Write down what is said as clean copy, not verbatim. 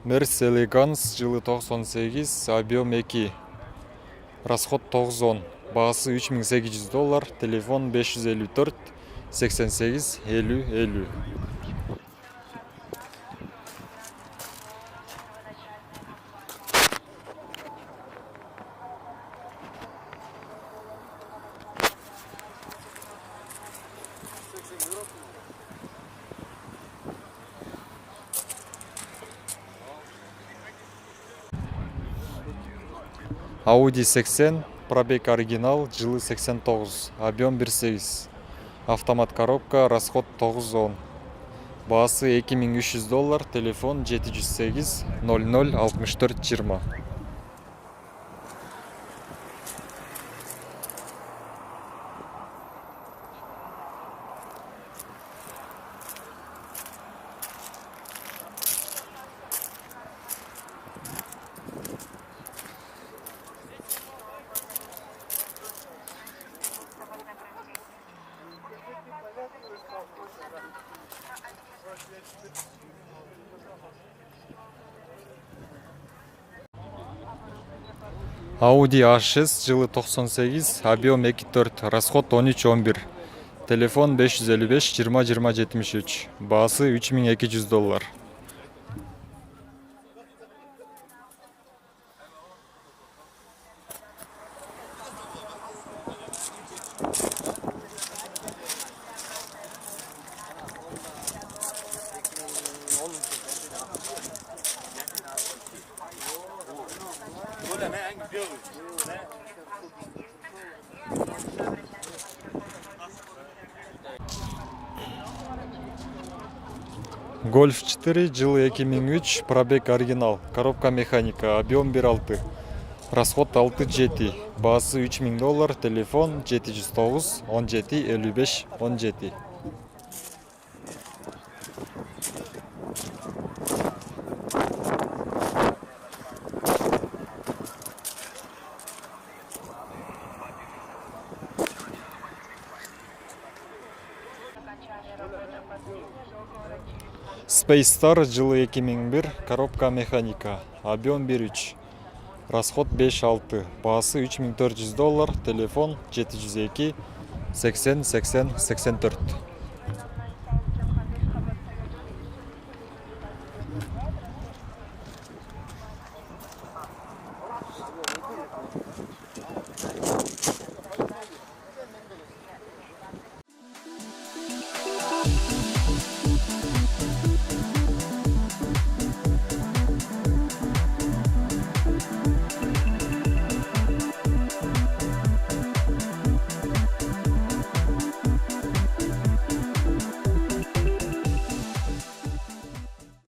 Mercedes-Benz жылы 98, объем 2, расход 910, бағасы $3800, телефон 554 88 50 50. Audi 80, пробег оригинал, жылы 89, объем 1.8, автомат коробка, расход 910, бағасы $2300, телефон 708 00 64 20. Audi A6 жылы 98, объем 2.4, расход 1311, телефон 555 20 20 73, бағасы $3200. Golf 4 жылы 2003, пробег оригинал, коробка механика, объем 1.6, расход 6.7, бағасы $3000, телефон 709 17 55 17. Space Star жылы 2001, коробка механика, объем 1.3, расход 5.6, бағасы $3400, телефон 702 80 80 84.